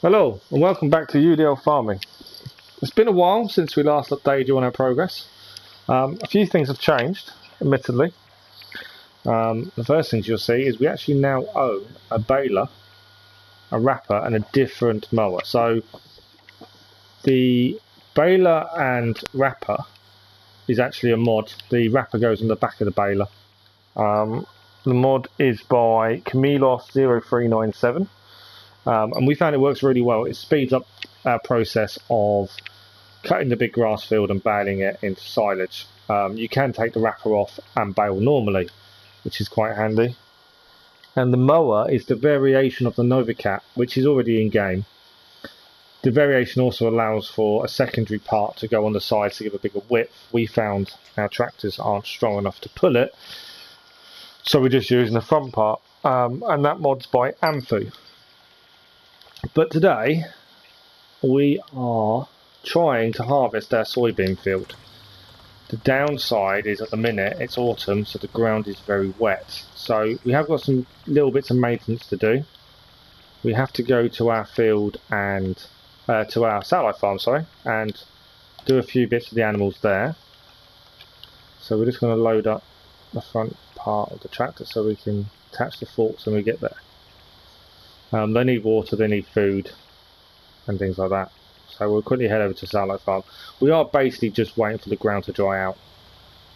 Hello and welcome back to UDL Farming. It's been a while since we last updated you on our progress. A few things have changed, admittedly. The first things you'll see is we actually now own a baler, a wrapper and a different mower. So the baler and wrapper is actually a mod. The wrapper goes on the back of the baler. The mod is by Kamilos0397. And we found it works really well. It speeds up our process of cutting the big grass field and baling it into silage. You can take the wrapper off and bale normally, which is quite handy. And the mower is the variation of the Novacat, which is already in game. The variation also allows for a secondary part to go on the sides to give a bigger width. We found our tractors aren't strong enough to pull it, so we're just using the front part. And that mod's by Amphu. But today we are trying to harvest our soybean field. The downside is at the minute it's autumn, so the ground is very wet. So we have got some little bits of maintenance to do. We have to go to our field and to our satellite farm, and do a few bits of the animals there. So we're just going to load up the front part of the tractor so we can attach the forks when we get there. They need water, they need food and things like that. So we'll quickly head over to Satellite Farm. We are basically just waiting for the ground to dry out.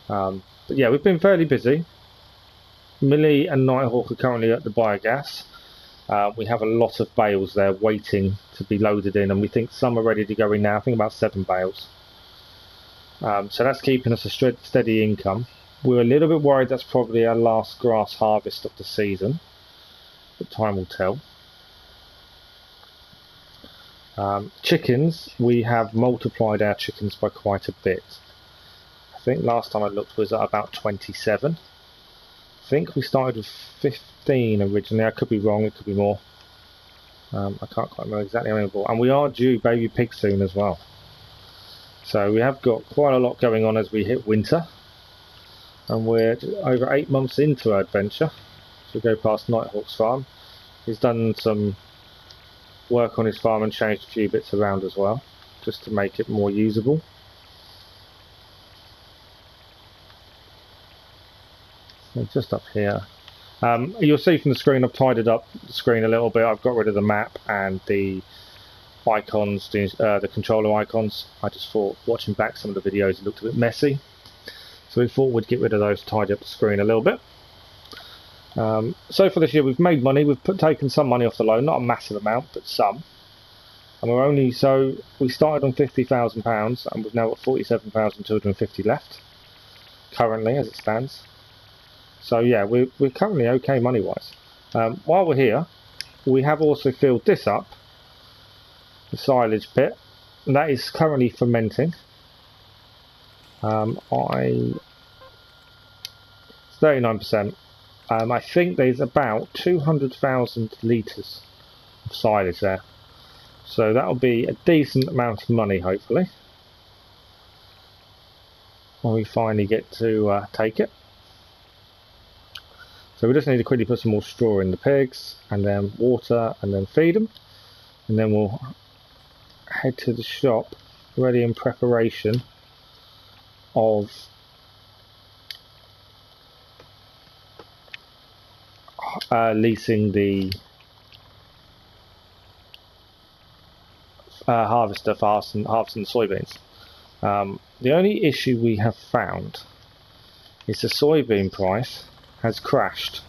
But yeah, we've been fairly busy. Millie and Nighthawk are currently at the biogas. We have a lot of bales there waiting to be loaded in, and we think some are ready to go in now. I think about 7 bales. So that's keeping us a steady income. We're a little bit worried that's probably our last grass harvest of the season, but time will tell. Chickens, we have multiplied our chickens by quite a bit. I think last time I looked was at about 27. I think we started with 15 originally. I could be wrong, it could be more. I can't quite remember exactly how many more. And we are due baby pigs soon as well. So we have got quite a lot going on as we hit winter. And we're over 8 months into our adventure. So we go past Nighthawk's farm. He's done some work on his farm and changed a few bits around as well, just to make it more usable. So just up here, you'll see from the screen I've tidied up the screen a little bit. I've got rid of the map and the icons, the controller icons. I just thought watching back some of the videos it looked a bit messy, so we thought we'd get rid of those, tidy up the screen a little bit. So for this year we've made money. We've taken some money off the loan, not a massive amount, but some. And we started on £50,000 and we've now got 47,250 left currently as it stands. So yeah, we're currently okay money wise. While we're here, we have also filled this up, the silage pit, and that is currently fermenting. It's 39%. I think there's about 200,000 litres of silage there. So that'll be a decent amount of money, hopefully, when we finally get to take it. So we just need to quickly put some more straw in the pigs, and then water, and then feed them. And then we'll head to the shop, ready in preparation of leasing the harvester for harvesting the soybeans. The only issue we have found is the soybean price has crashed.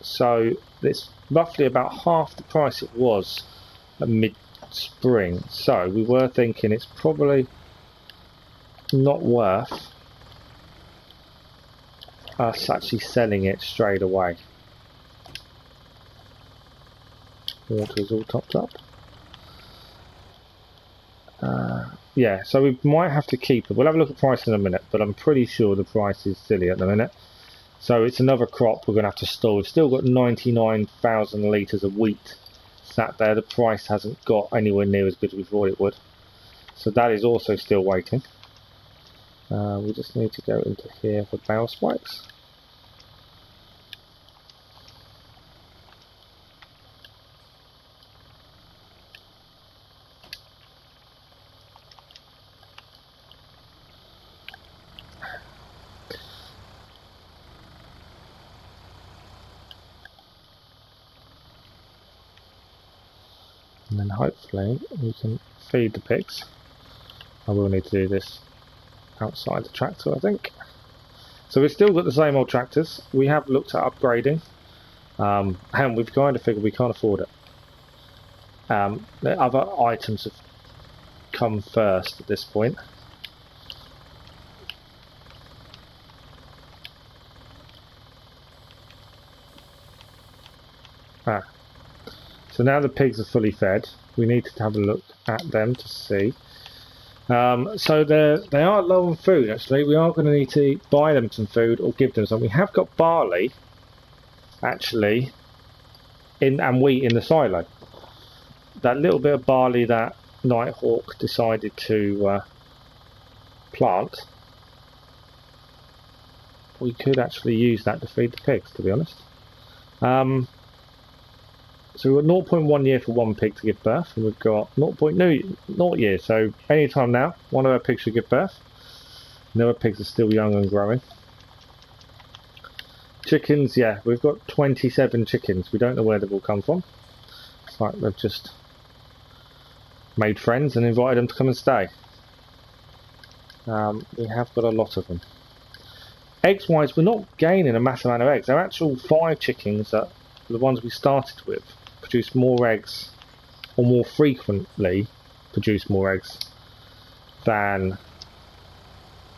So it's roughly about half the price it was at mid-spring. So we were thinking it's probably not worth us actually selling it straight away. Water is all topped up. Yeah, so we might have to keep it. We'll have a look at price in a minute, but I'm pretty sure the price is silly at the minute. So it's another crop we're going to have to store. We've still got 99,000 litres of wheat sat there. The price hasn't got anywhere near as good as we thought it would. So that is also still waiting. We just need to go into here for bale spikes. And then hopefully we can feed the pigs. I will need to do this outside the tractor, I think. So we've still got the same old tractors. We have looked at upgrading, and we've kind of figured we can't afford it. The other items have come first at this point. So now the pigs are fully fed. We need to have a look at them to see. So they are low on food actually. We are going to need to buy them some food or give them some. We have got barley actually and wheat in the silo. That little bit of barley that Nighthawk decided to plant, we could actually use that to feed the pigs, to be honest. So we've got 0.1 year for one pig to give birth, and we've got 0.0 years, so any time now, one of our pigs should give birth. The other pigs are still young and growing. Chickens, yeah, we've got 27 chickens. We don't know where they've all come from. It's like they've just made friends and invited them to come and stay. We have got a lot of them. Eggs wise, we're not gaining a massive amount of eggs. Our actual 5 chickens, that the ones we started with, produce more eggs, or more frequently produce more eggs than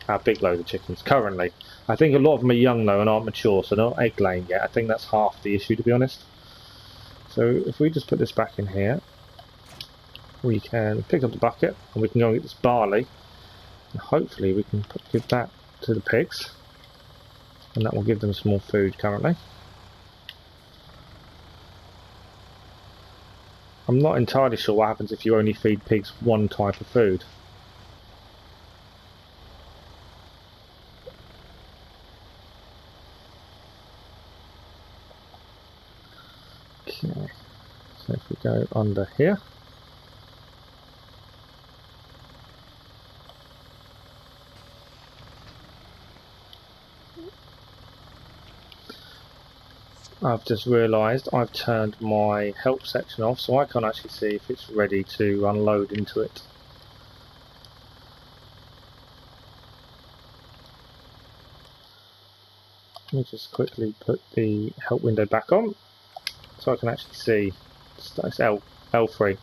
our big load of chickens currently. I think a lot of them are young though and aren't mature, so they're not egg laying yet. I think that's half the issue, to be honest. So if we just put this back in here, we can pick up the bucket and we can go and get this barley, and hopefully we can give that to the pigs, and that will give them some more food currently. I'm not entirely sure what happens if you only feed pigs one type of food. Okay, so if we go under here, I've just realised I've turned my help section off, so I can't actually see if it's ready to unload into it. Let me just quickly put the help window back on so I can actually see. It's L3.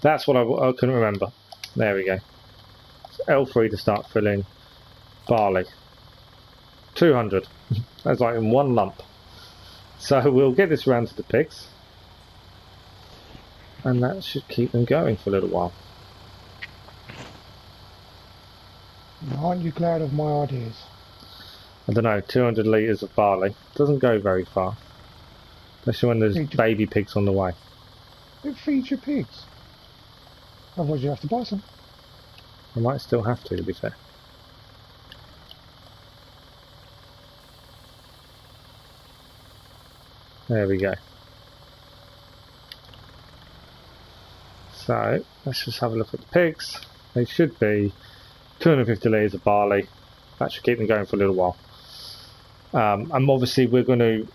That's what I couldn't remember. There we go. It's L3 to start filling barley. 200. That's like in one lump. So we'll get this round to the pigs, and that should keep them going for a little while. Aren't you glad of my ideas? I don't know, 200 litres of barley doesn't go very far, especially when there's baby pigs on the way. It feeds your pigs. Otherwise you have to buy some. I might still have to be fair. There we go. So let's just have a look at the pigs. They should be 250 litres of barley. That should keep them going for a little while. And obviously we're going to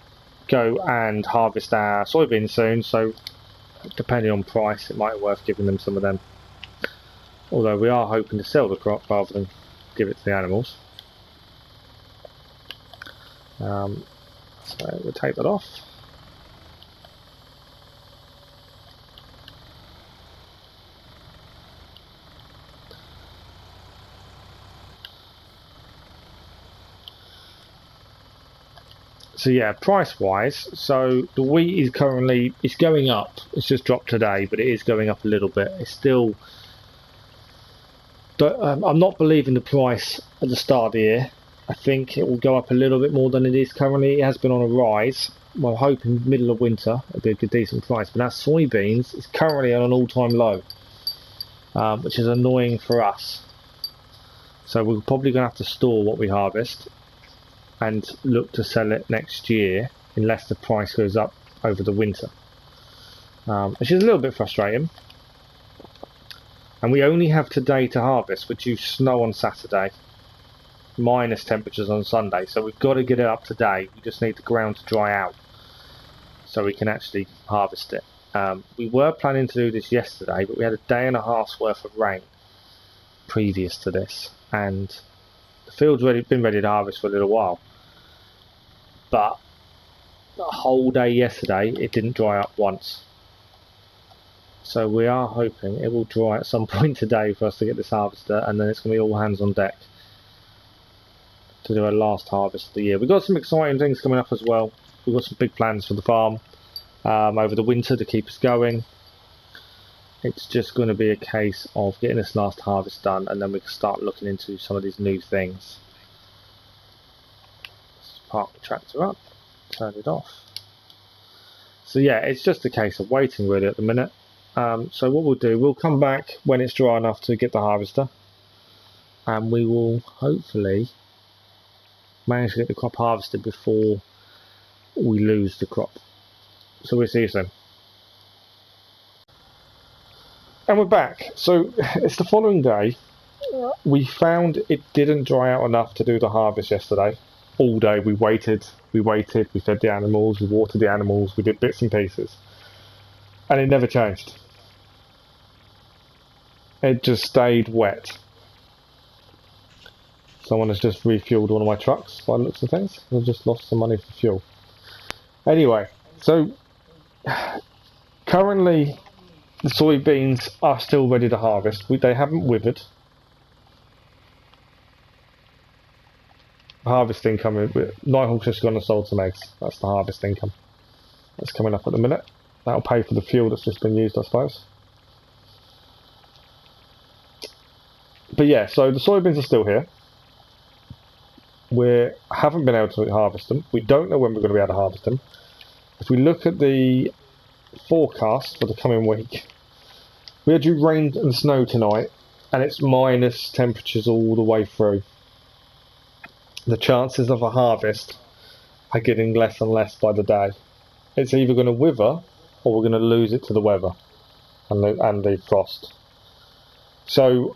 go and harvest our soybeans soon, so depending on price it might be worth giving them some of them. Although we are hoping to sell the crop rather than give it to the animals. So we'll take that off. So yeah, price wise, so the wheat is currently, it's going up. It's just dropped today, but it is going up a little bit. It's still, I'm not believing the price at the start of the year. I think it will go up a little bit more than it is currently. It has been on a rise. Well, hoping middle of winter it'll be a good decent price. But that soybeans is currently on an all-time low, which is annoying for us. So we're probably going to have to store what we harvest and look to sell it next year unless the price goes up over the winter, which is a little bit frustrating. And we only have today to harvest, which is snow on Saturday, minus temperatures on Sunday, so we've got to get it up today. We just need the ground to dry out so we can actually harvest it. We were planning to do this yesterday, but we had a day and a half's worth of rain previous to this, and the field's been ready to harvest for a little while. But the whole day yesterday, it didn't dry up once. So we are hoping it will dry at some point today for us to get this harvester, and then it's going to be all hands on deck to do our last harvest of the year. We've got some exciting things coming up as well. We've got some big plans for the farm over the winter to keep us going. It's just going to be a case of getting this last harvest done, and then we can start looking into some of these new things. Let's park the tractor up, turn it off. So yeah, it's just a case of waiting really at the minute. So what we'll do, we'll come back when it's dry enough to get the harvester, and we will hopefully manage to get the crop harvested before we lose the crop. So we'll see you soon. And we're back. So it's the following day. We found it didn't dry out enough to do the harvest yesterday. All day we waited, we fed the animals, we watered the animals, we did bits and pieces. And it never changed. It just stayed wet. Someone has just refueled one of my trucks by the looks of things. I've just lost some money for fuel. Anyway, so currently the soybeans are still ready to harvest. They haven't withered. Harvest income, Nighthawk's just gone and sold some eggs. That's the harvest income that's coming up at the minute. That'll pay for the fuel that's just been used, I suppose. But yeah, so the soybeans are still here. We haven't been able to harvest them. We don't know when we're going to be able to harvest them. If we look at the forecast for the coming week, we had due rain and snow tonight, and it's minus temperatures all the way through. The chances of a harvest are getting less and less by the day. It's either going to wither, or we're going to lose it to the weather and the frost. So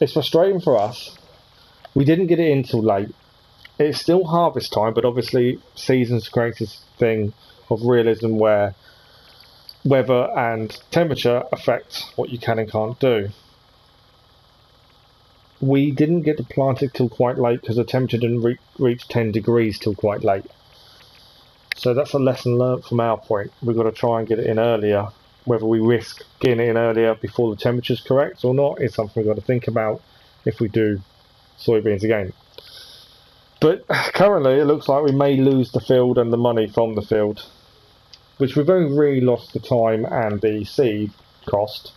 it's frustrating for us. We didn't get it in till late. It's still harvest time, but obviously seasons create this thing of realism where weather and temperature affect what you can and can't do. We didn't get to plant it till quite late because the temperature didn't reach 10 degrees till quite late. So that's a lesson learnt from our point. We've got to try and get it in earlier. Whether we risk getting it in earlier before the temperature's correct or not is something we've got to think about if we do soybeans again. But currently it looks like we may lose the field and the money from the field, which we've only really lost the time and the seed cost,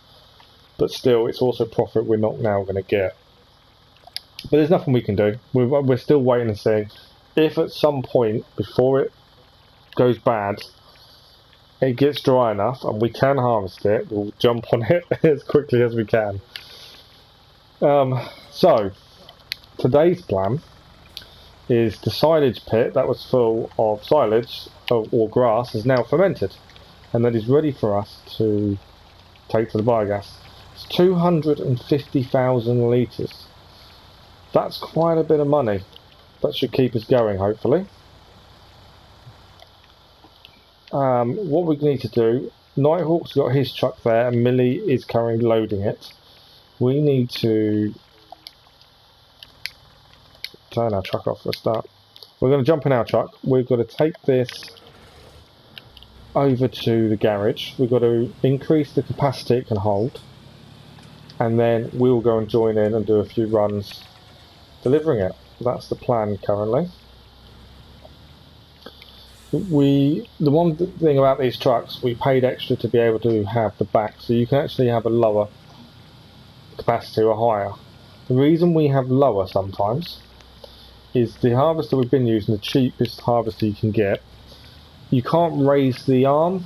but still it's also profit we're not now going to get. But there's nothing we can do. We're still waiting and seeing. If at some point before it goes bad it gets dry enough and we can harvest it, we'll jump on it as quickly as we can. So today's plan is the silage pit that was full of silage or grass is now fermented, and that is ready for us to take to the biogas. It's 250,000 litres. That's quite a bit of money. That should keep us going, hopefully. What we need to do, Nighthawk's got his truck there and Millie is currently loading it. We need to turn our truck off for a start. We're going to jump in our truck. We've got to take this over to the garage. We've got to increase the capacity it can hold, and then we'll go and join in and do a few runs delivering it. That's the plan currently. The one thing about these trucks, we paid extra to be able to have the back, so you can actually have a lower capacity or higher. The reason we have lower sometimes is the harvester we've been using, the cheapest harvester you can get, you can't raise the arm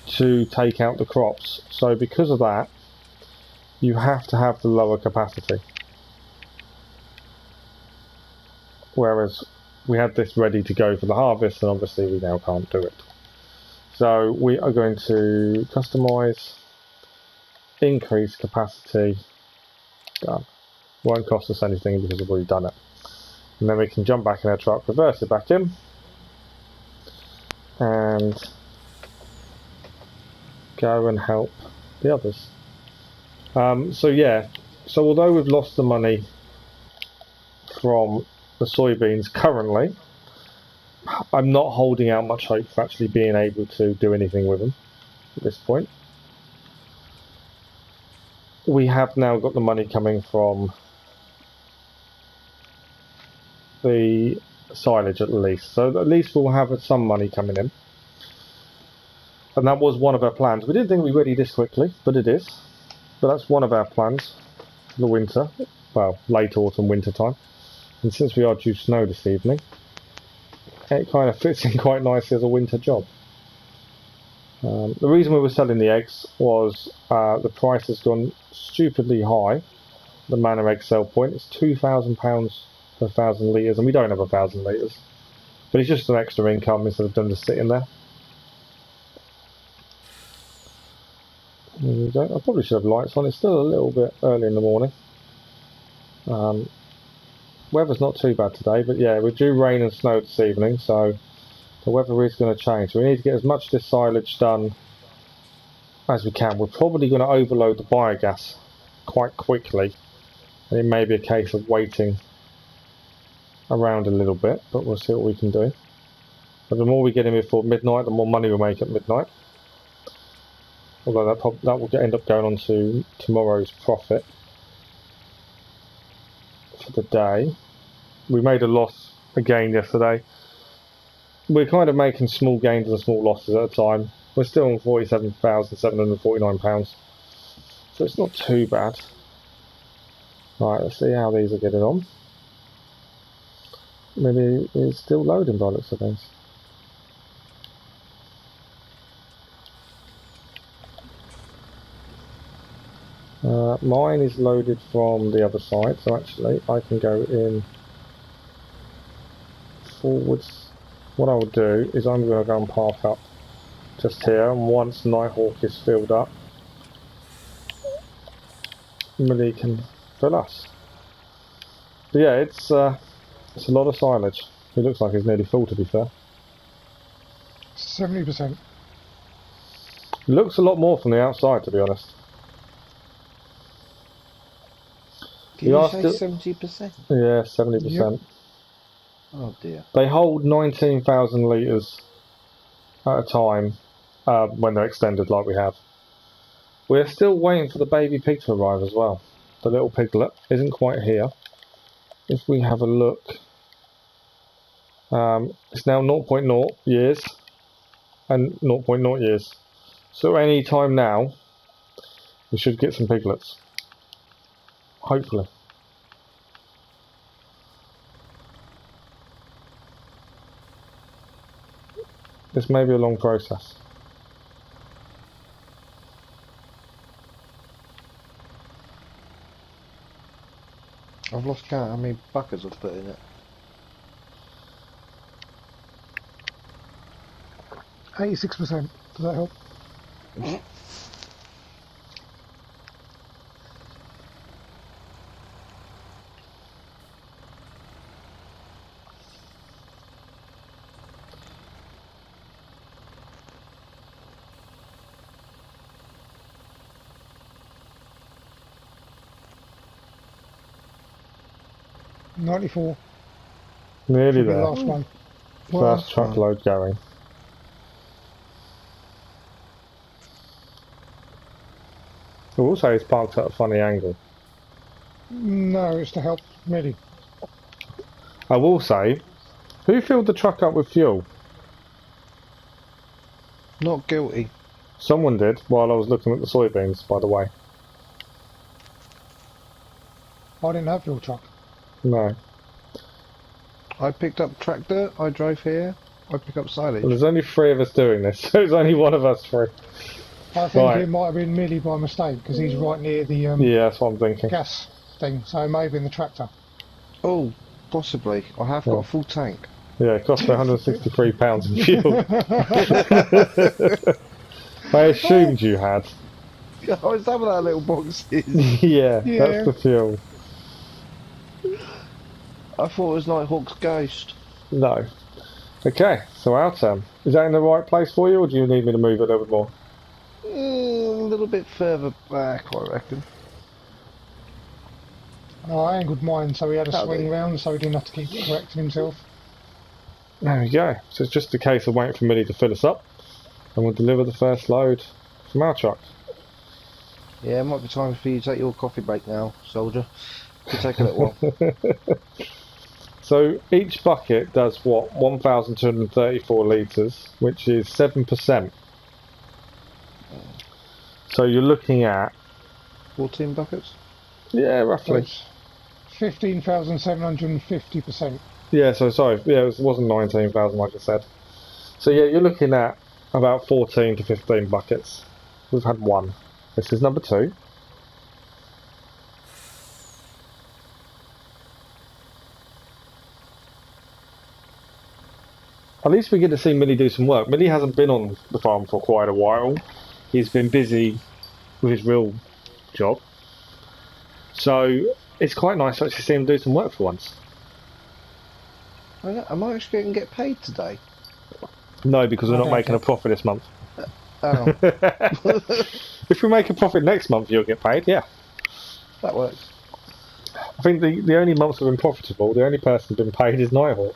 to take out the crops, so because of that you have to have the lower capacity, whereas we had this ready to go for the harvest and obviously we now can't do it. So we are going to customize, increase capacity, done. Won't cost us anything because we've already done it. And then we can jump back in our truck, reverse it back in, and go and help the others. So yeah, so although we've lost the money from the soybeans currently, I'm not holding out much hope for actually being able to do anything with them at this point. We have now got the money coming from the silage at least, so at least we'll have some money coming in. And that was one of our plans. We didn't think we'd be ready this quickly, but it is. But that's one of our plans for the winter, well, late autumn, winter time. And since we are due snow this evening, it kind of fits in quite nicely as a winter job. The reason we were selling the eggs was the price has gone stupidly high. The Manor egg sell point is £2,000 per 1,000 litres, and we don't have 1,000 litres. But it's just an extra income instead of them just sitting there. I probably should have lights on. It's still a little bit early in the morning. Weather's not too bad today, but yeah, we're due rain and snow this evening, so the weather is going to change. So we need to get as much of this silage done as we can. We're probably going to overload the biogas quite quickly, and it may be a case of waiting around a little bit, but we'll see what we can do. But the more we get in before midnight, the more money we make at midnight. Although that will end up going on to tomorrow's profit for the day. We made a loss again yesterday. We're kind of making small gains and small losses at a time. We're still on £47,749, so it's not too bad. Right, let's see how these are getting on. Maybe it's still loading by the looks of things. Mine is loaded from the other side, so actually I can go in forwards. What I'll do is I'm going to go and park up just here, and once Nighthawk is filled up, Millie can fill us. But yeah, it's a lot of silage. It looks like it's nearly full, to be fair. 70%. It looks a lot more from the outside, to be honest. Did you say 70%? Yeah, 70%. Yep. Oh dear. They hold 19,000 litres at a time when they're extended like we have. We're still waiting for the baby pig to arrive as well. The little piglet isn't quite here. If we have a look, it's now 0.0 years and 0.0 years. So any time now, we should get some piglets. Hopefully. This may be a long process. I've lost count how many buckets I've put in it. 86%. Does that help? $94. Nearly Should be the there. last one. First truckload going. I will say it's parked at a funny angle. No, it's to help Millie. I will say, who filled the truck up with fuel? Not guilty. Someone did while I was looking at the soybeans, by the way. I didn't have your truck. No. I picked up tractor, I drove here, I pick up silage. Well, there's only 3 of us doing this, so there's only one of us 3. I think Right. it might have been Millie by mistake because he's right near the Yeah, that's what I'm thinking. gas thing, so it may have been the tractor. Oh, possibly. I have got a full tank. Yeah, it cost me £163 in fuel. I assumed you had. Oh, is that what that little box is? Yeah, Yeah. that's the fuel. I thought it was Nighthawk's ghost. No. Okay, so our turn. Is that in the right place for you, or do you need me to move it a little bit more? A little bit further back, I reckon. No, I angled mine so he had a That'll swing do. round so he didn't have to keep correcting himself. There we go. So it's just a case of waiting for Millie to fill us up, and we'll deliver the first load from our truck. Yeah, it might be time for you to take your coffee break now, soldier. Could take a little while. So each bucket does what? 1,234 litres, which is 7%. So you're looking at 14 buckets? yeah, So roughly. it's 15,750%. Yeah, so sorry, yeah, it wasn't 19,000 like I said. So yeah, you're looking at about 14 to 15 buckets. We've had one. This is number 2. At least we get to see Millie do some work. Millie hasn't been on the farm for quite a while. He's been busy with his real job. So it's quite nice to actually see him do some work for once. Am I actually going to get paid today? No, because we're I not don't making a think- profit this month. Oh, If we make a profit next month, you'll get paid, yeah. that works. I think the only months we've been profitable, the only person who's been paid is Nighthawk.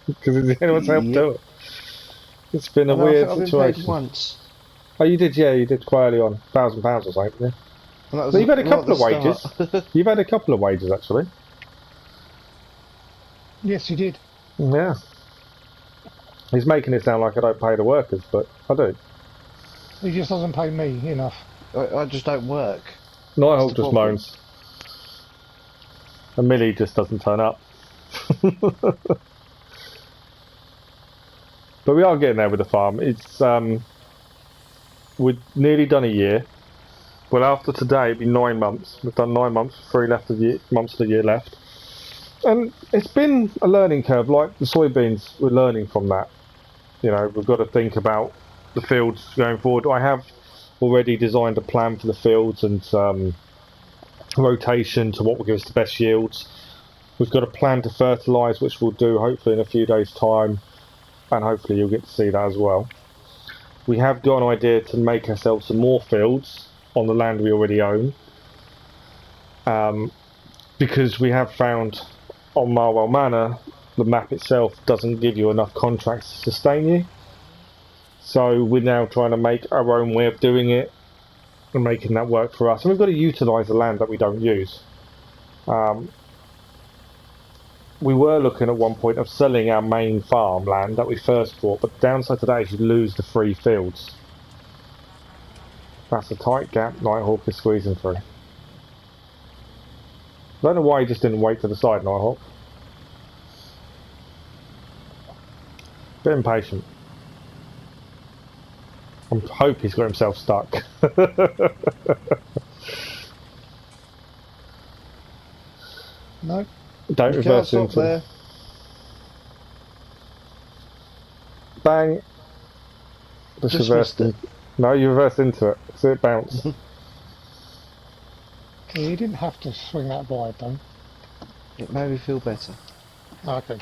Because he's the only one to help do it. It's been a I weird think I've been situation. paid once. Oh, you did, yeah, you did quite early on. £1,000 or something, didn't you? And that was So you've had a right couple at of the wages. start. You've had a couple of wages, actually. Yes, he did. Yeah. He's making it sound like I don't pay the workers, but I do. He just doesn't pay me enough. I just don't work. Nighthawk the just problem. moans. And Millie just doesn't turn up. But we are getting there with the farm. It's we've nearly done a year. Well, after today, it'll be 9 months. We've done 9 months, 3 months of the year left. And it's been a learning curve, like the soybeans, we're learning from that. You know, we've got to think about the fields going forward. I have already designed a plan for the fields and rotation to what will give us the best yields. We've got a plan to fertilise, which we'll do hopefully in a few days' time, and hopefully you'll get to see that as well. We have got an idea to make ourselves some more fields on the land we already own, because we have found on Marwell Manor the map itself doesn't give you enough contracts to sustain you. So we're now trying to make our own way of doing it and making that work for us. And we've got to utilise the land that we don't use. We were looking at one point of selling our main farm land that we first bought, but the downside to that is you lose the free fields. That's a tight gap Nighthawk is squeezing through. I don't know why he just didn't wait to the side, Nighthawk. Bit impatient. I hope he's got himself stuck. No? Don't You can't reverse stop into there. bang. Just Just reversed missed it. No, you reversed into it. See it bounce. He didn't have to swing that wide though. It made me feel better. Okay.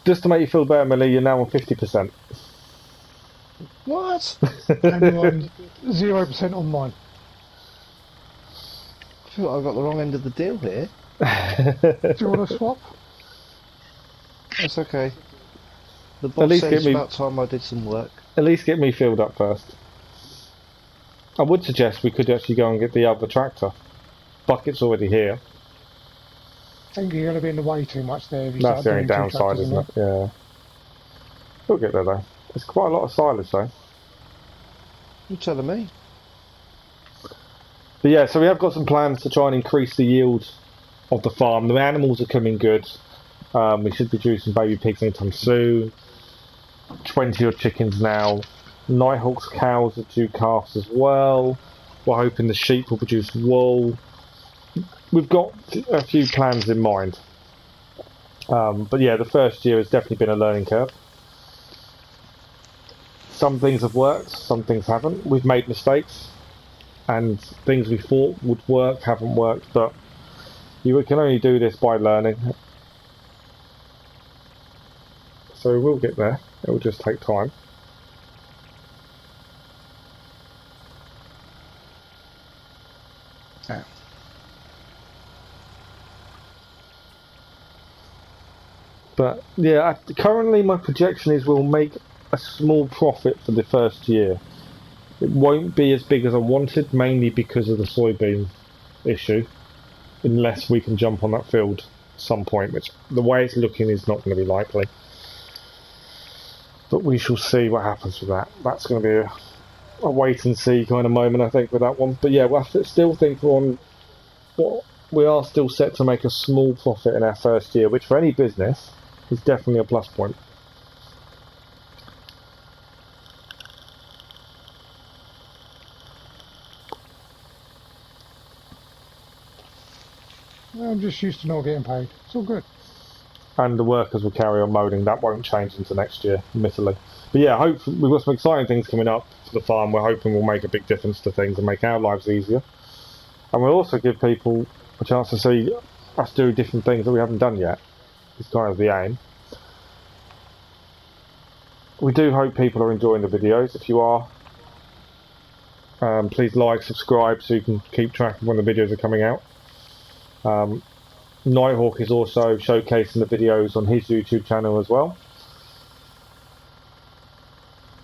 Just to make you feel better, Millie, you're now on 50%. What? And you're on 0% on mine. I feel like I got the wrong end of the deal here. Do you want to swap? That's okay. The boss least said get it's me- about time I did some work. At least get me filled up first. I would suggest we could actually go and get the other tractor. Bucket's already here. I think you're going to be in the way too much there. If you That's start the only doing two downside, tractors isn't in it? Yeah. We'll get there though. There's quite a lot of silage though. You're telling me. But yeah, so we have got some plans to try and increase the yield of the farm. The animals are coming good. We should be producing baby pigs anytime soon. 20 odd chickens now. Nighthawk's cows are due calves as well. We're hoping the sheep will produce wool. We've got a few plans in mind. But yeah, the first year has definitely been a learning curve. Some things have worked, some things haven't. We've made mistakes, and things we thought would work haven't worked, but you can only do this by learning. So we'll get there. It will just take time. Yeah. But yeah, currently my projection is we'll make a small profit for the first year. It won't be as big as I wanted, mainly because of the soybean issue, unless we can jump on that field at some point, which the way it's looking is not going to be likely. But we shall see what happens with that. That's going to be a wait and see kind of moment, I think, with that one. But yeah, I still think we are still set to make a small profit in our first year, which for any business is definitely a plus point. I'm just used to not getting paid. It's all good. And the workers will carry on mowing. That won't change into next year, admittedly. But yeah, hopefully we've got some exciting things coming up for the farm. We're hoping we'll make a big difference to things and make our lives easier. And we'll also give people a chance to see us do different things that we haven't done yet. It's kind of the aim. We do hope people are enjoying the videos. If you are, please like, subscribe so you can keep track of when the videos are coming out. Nighthawk is also showcasing the videos on his YouTube channel as well.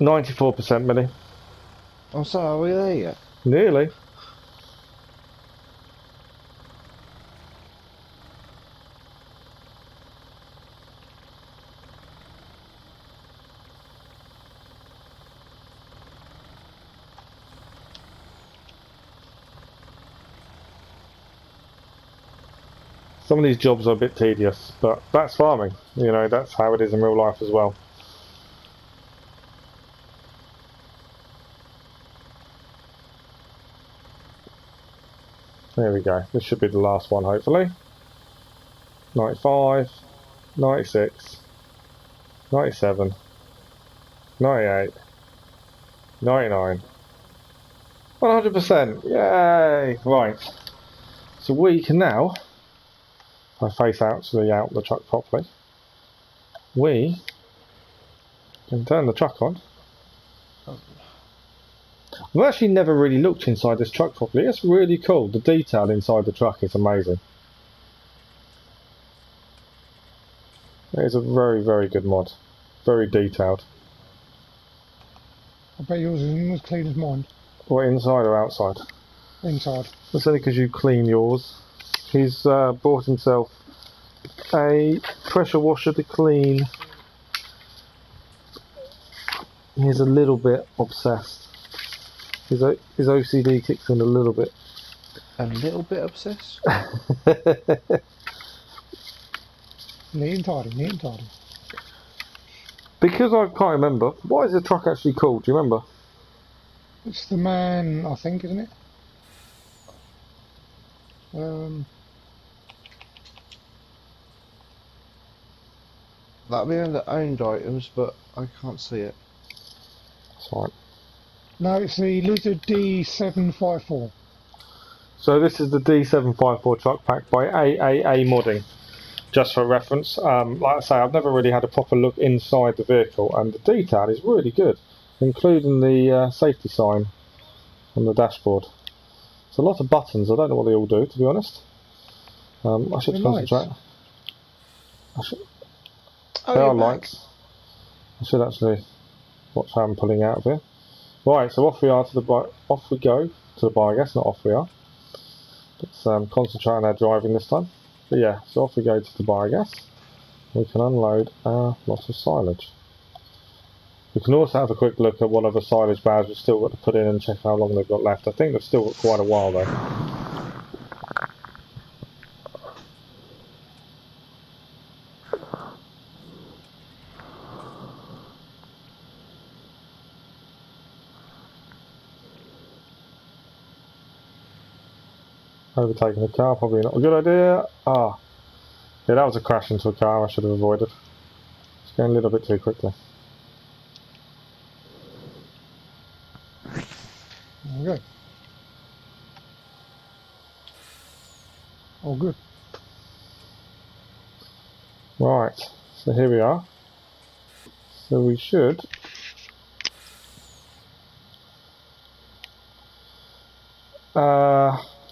94% Millie. I'm sorry, are we there yet? Nearly. Some of these jobs are a bit tedious, but that's farming. You know, that's how it is in real life as well. There we go. This should be the last one, hopefully. 95, 96, 97, 98, 99, 100%. Yay! Right. So we can now, if I face out to the truck properly, we can turn the truck on. I've actually never really looked inside this truck properly. It's really cool. The detail inside the truck is amazing. It is a very, very good mod. Very detailed. I bet yours isn't as clean as mine. What, inside or outside? Inside. That's only because you clean yours. He's bought himself a pressure washer to clean. He's a little bit obsessed. His OCD kicks in a little bit. A little bit obsessed? Neat and tidy, neat and tidy. Because I can't remember, what is the truck actually called? Do you remember? It's the man, I think, isn't it? That'll be under owned items, but I can't see it. That's right. No, it's the Lizard D754. So this is the D754 truck pack by AAA Modding. Just for reference, like I say, I've never really had a proper look inside the vehicle, and the detail is really good, including the safety sign on the dashboard. It's a lot of buttons. I don't know what they all do, to be honest. I should concentrate. Oh, There are you're back. lights. I should actually watch how I'm pulling out of here. Right, so off we go to the biogas, not off we are. Let's concentrate on our driving this time. But yeah, so off we go to the biogas. We can unload our lot of silage. We can also have a quick look at what other silage bags we've still got to put in and check how long they've got left. I think they've still got quite a while though. Overtaking the car, probably not a good idea. Ah, yeah, that was a crash into a car I should have avoided. It's going a little bit too quickly. There we go. All good. Right, so here we are. So we should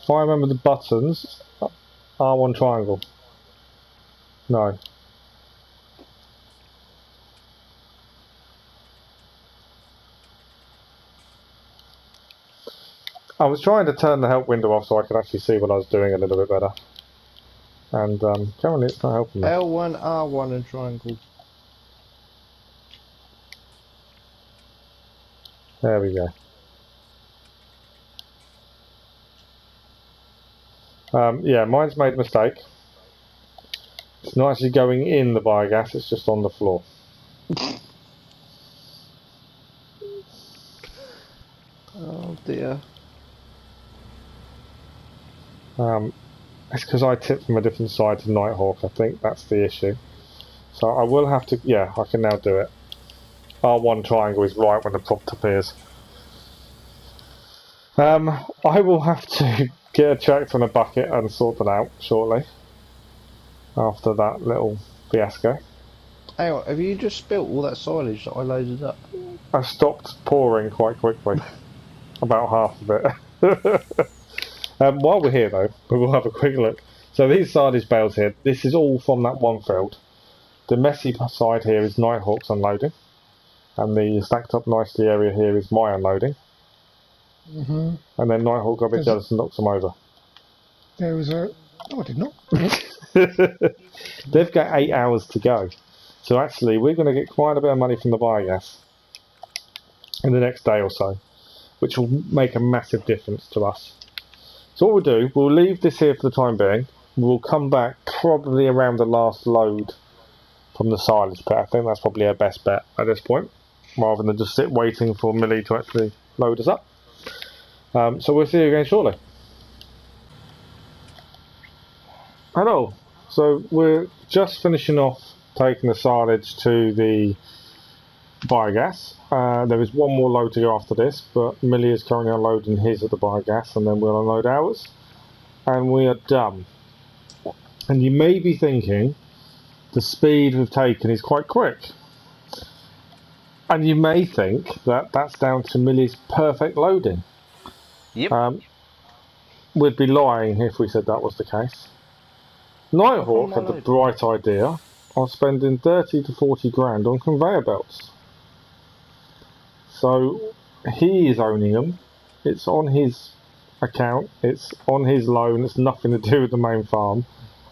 if I remember the buttons, R1 triangle. No. I was trying to turn the help window off so I could actually see what I was doing a little bit better. And currently it's not helping me. L1, R1 and triangle. There we go. Yeah, mine's made a mistake. It's not actually going in the biogas, it's just on the floor. Oh dear. It's because I tipped from a different side to Nighthawk, I think that's the issue. So I will have to, yeah, I can now do it. R1 triangle is right when the prompt appears. I will have to get a tractor and a bucket and sort that out shortly. After that little fiasco. Hang on, have you just spilt all that silage that I loaded up? I stopped pouring quite quickly. About half of it. While we're here though, we will have a quick look. So these silage bales here, this is all from that one field. The messy side here is Nighthawk's unloading. And the stacked up nicely area here is my unloading. Mm-hmm. And then Nighthawk got a bit jealous and knocks them over. There was a... No, I did not. They've got 8 hours to go. So actually we're going to get quite a bit of money from the biogas in the next day or so, which will make a massive difference to us. So what we'll do, we'll leave this here for the time being. We'll come back probably around the last load from the silage pit. I think that's probably our best bet at this point, rather than just sit waiting for Millie to actually load us up. So we'll see you again shortly. Hello. So we're just finishing off taking the silage to the biogas. There is one more load to go after this, but Millie is currently unloading his at the biogas, and then we'll unload ours, and we are done. And you may be thinking the speed we've taken is quite quick, and you may think that that's down to Millie's perfect loading. Yep. We'd be lying if we said that was the case. Nighthawk had the bright idea of spending 30 to 40 grand on conveyor belts. So he is owning them. It's on his account. It's on his loan. It's nothing to do with the main farm.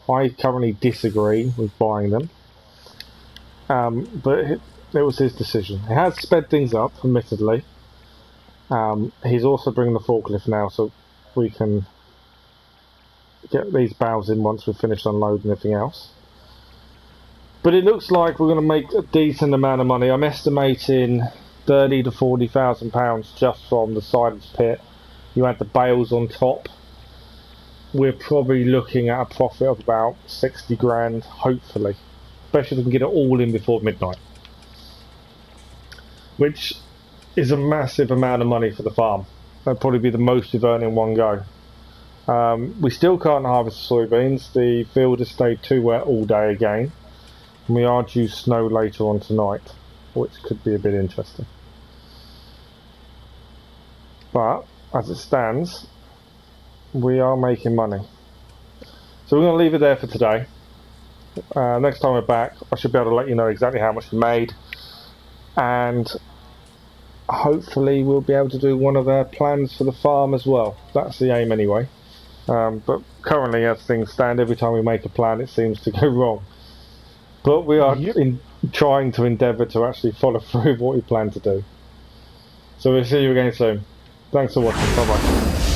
I currently disagree with buying them. But it was his decision. He has sped things up, admittedly. He's also bringing the forklift now, so we can get these bales in once we've finished unloading everything else. But it looks like we're going to make a decent amount of money. I'm estimating 30 to 40,000 pounds just from the silage pit. You add the bales on top, we're probably looking at a profit of about 60 grand, hopefully, especially if we can get it all in before midnight, which is a massive amount of money for the farm. That'll probably be the most we've earned in one go. We still can't harvest soybeans. The field has stayed too wet all day again, and we are due snow later on tonight, which could be a bit interesting. But as it stands, we are making money. So we're going to leave it there for today. Next time we're back, I should be able to let you know exactly how much we made, and hopefully we'll be able to do one of our plans for the farm as well. That's the aim anyway. But currently, as things stand, every time we make a plan it seems to go wrong. But we are trying to endeavour to actually follow through what we plan to do. So we'll see you again soon. Thanks for watching. Bye bye.